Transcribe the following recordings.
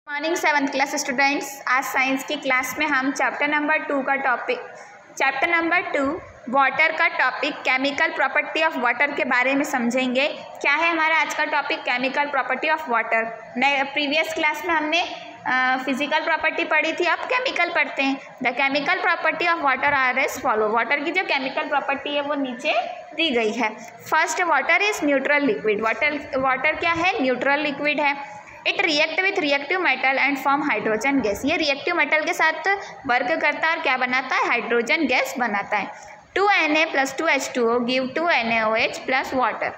Morning 7th class students, आज science की class में हम चैप्टर नंबर 2 वाटर का topic chemical property of water के बारे में समझेंगे। क्या है हमारा आज का topic? Chemical property of water. Previous class में हमने फिजिकल प्रॉपर्टी पढ़ी थी, अब केमिकल पढ़ते हैं। The chemical property of water are as follow. Water की जो केमिकल प्रॉपर्टी है वो नीचे दी गई है। First, water is neutral liquid. Water क्या है? न्यूट्रल लिक्विड है। It react with reactive metal and form hydrogen gas. ये रिएक्टिव मेटल के साथ वर्क करता है और क्या बनाता है? हाइड्रोजन गैस बनाता है। 2Na + 2H2O give 2NaOH plus water.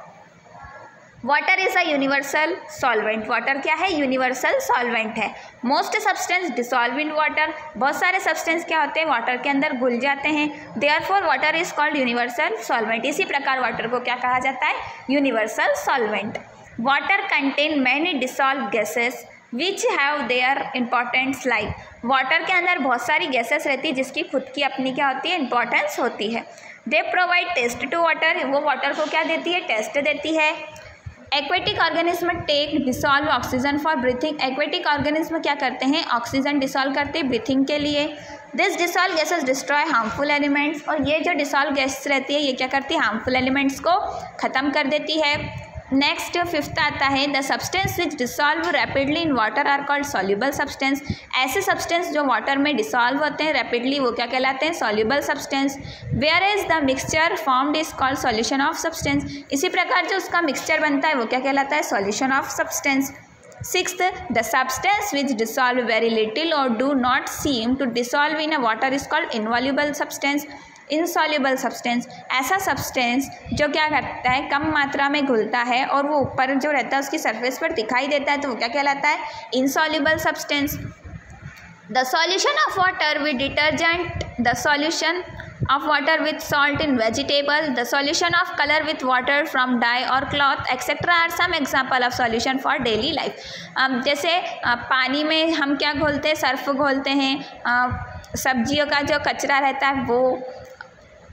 Water is a universal solvent. Water क्या है? यूनिवर्सल सॉल्वेंट है। Most substance dissolve in water. बहुत सारे सब्सटेंस क्या होते हैं? वाटर के अंदर घुल जाते हैं। Therefore water is called universal solvent. इसी प्रकार वाटर को क्या कहा जाता है? Universal solvent. Water contain many dissolve gases which have their importance like. Water के अंदर बहुत सारी गैसेस रहती है जिसकी खुद की अपनी क्या होती है? इंपॉर्टेंस होती है। They provide taste to water. वो वाटर को क्या देती है? टेस्ट देती है। Aquatic organism take dissolve oxygen for breathing. Aquatic organism क्या करते हैं? ऑक्सीजन डिसॉल्व करते हैं ब्रीथिंग के लिए। This dissolve gases destroy harmful elements. और ये जो डिसॉल्व गैस रहती है ये क्या करती है? हार्मफुल एलिमेंट्स को ख़त्म कर देती है। नेक्स्ट 5th आता है, the substance which dissolve rapidly in water are called soluble substance. ऐसे सब्सटेंस जो वाटर में डिसॉल्व होते हैं रैपिडली वो क्या कहलाते हैं? Soluble substance. Where is the mixture formed is called solution of substance. इसी प्रकार जो उसका मिक्सचर बनता है वो क्या कहलाता है? Solution of substance. 6th, the substance which dissolve very little और do not seem to dissolve in a water is called insoluble substance. Insoluble substance, ऐसा सब्सटेंस जो क्या करता है? कम मात्रा में घुलता है और वो ऊपर जो रहता है उसकी सरफेस पर दिखाई देता है तो वो क्या कहलाता है? Insoluble substance. The solution of water with detergent, the solution of water with salt in vegetable, the solution of color with water from dye or cloth etc. are some example of solution for daily life. जैसे पानी में हम क्या घोलते हैं? Surf घोलते हैं। सब्जियों का जो कचरा रहता है वो,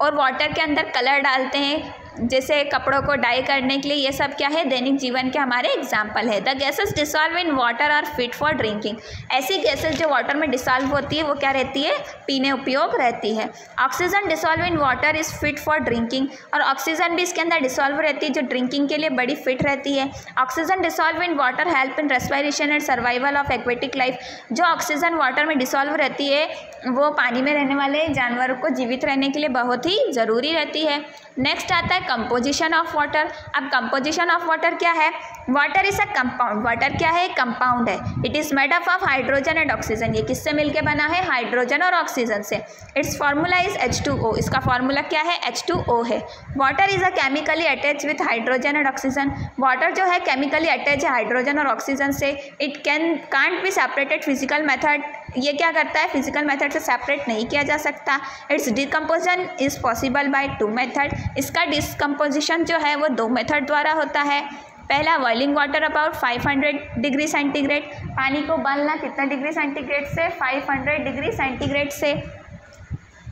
और वाटर के अंदर कलर डालते हैं जैसे कपड़ों को डाई करने के लिए। ये सब क्या है? दैनिक जीवन के हमारे एग्जाम्पल है। The gases dissolve in water are fit for drinking. ऐसी गैसेस जो वाटर में डिसॉल्व होती है वो क्या रहती है? पीने उपयोग रहती है। Oxygen dissolve in water is fit for drinking. और ऑक्सीजन भी इसके अंदर डिसॉल्व रहती है जो ड्रिंकिंग के लिए बड़ी फिट रहती है। Oxygen dissolve in water help in respiration and survival of aquatic life. जो ऑक्सीजन वाटर में डिसॉल्व रहती है वो पानी में रहने वाले जानवरों को जीवित रहने के लिए बहुत ही ज़रूरी रहती है। नेक्स्ट आता है कंपोजिशन ऑफ वाटर। अब कंपोजिशन ऑफ वाटर क्या है? Water is a compound. Water क्या है? कंपाउंड है। It is made up of hydrogen and oxygen. ये किससे मिलके बना है? हाइड्रोजन और ऑक्सीजन से। It's formula is H2O। इसका फार्मूला क्या है? H2O है। Water is a chemically attach with hydrogen and oxygen. Water जो है केमिकली अटैच है हाइड्रोजन और ऑक्सीजन से। It can't be separated physical method. ये क्या करता है? फिजिकल मेथड से सेपरेट नहीं किया जा सकता। It's decomposition is possible by 2 method. इसका डिस्कम्पोजिशन जो है वो 2 मेथड द्वारा होता है। पहला, boiling water about 500 degree centigrade. पानी को उबालना कितना डिग्री सेंटीग्रेड से? 500 डिग्री सेंटीग्रेड से।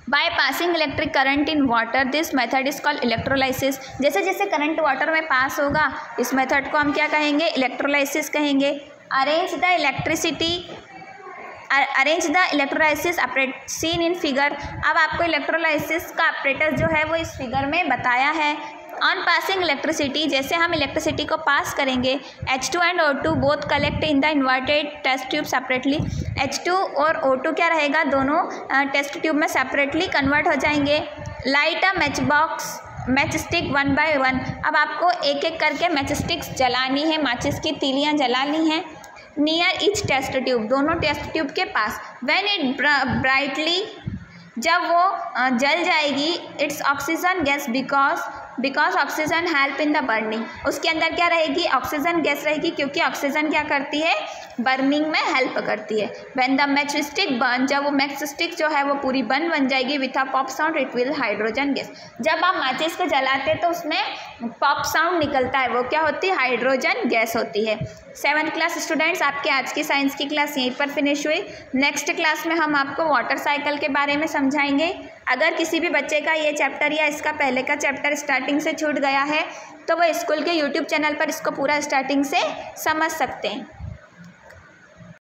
By passing electric current in water, this method is called electrolysis. जैसे जैसे करंट वाटर में पास होगा इस मेथड को हम क्या कहेंगे? इलेक्ट्रोलाइसिस कहेंगे। Arrange the electrolysis operate seen in figure. अब आपको इलेक्ट्रोलाइसिस का ऑपरेटर जो है वो इस फिगर में बताया है। ऑन पासिंग इलेक्ट्रिसिटी, जैसे हम इलेक्ट्रिसिटी को पास करेंगे, H2 and O2 both collect in the inverted test tube separately. H2 और O2 क्या रहेगा? दोनों टेस्ट ट्यूब में सेपरेटली कन्वर्ट हो जाएंगे। Light a match stick 1 by 1। अब आपको एक एक करके मैच स्टिक्स जलानी है, माचिस की तीलियाँ जलानी हैं। नियर ईच टेस्ट ट्यूब, दोनों टेस्ट ट्यूब के पास। व्हेन इट ब्राइटली, जब वो जल जाएगी, it's oxygen gas because oxygen help in the burning. उसके अंदर क्या रहेगी? ऑक्सीजन गैस रहेगी क्योंकि ऑक्सीजन क्या करती है? बर्निंग में हेल्प करती है। When the match stick burn, जब वो मैच स्टिक जो है वो पूरी बन जाएगी, with a pop sound it will hydrogen gas. जब आप माचिस को जलाते हैं तो उसमें पॉप साउंड निकलता है, वो क्या होती है? हाइड्रोजन गैस होती है। 7th क्लास स्टूडेंट्स, आपके आज की साइंस की क्लास यहीं पर फिनिश हुई। नेक्स्ट क्लास में हम आपको वाटर साइकिल के बारे में समझाएंगे। अगर किसी भी बच्चे का ये चैप्टर या इसका पहले का चैप्टर स्टार्टिंग से छूट गया है तो वो स्कूल के YouTube चैनल पर इसको पूरा स्टार्टिंग से समझ सकते हैं।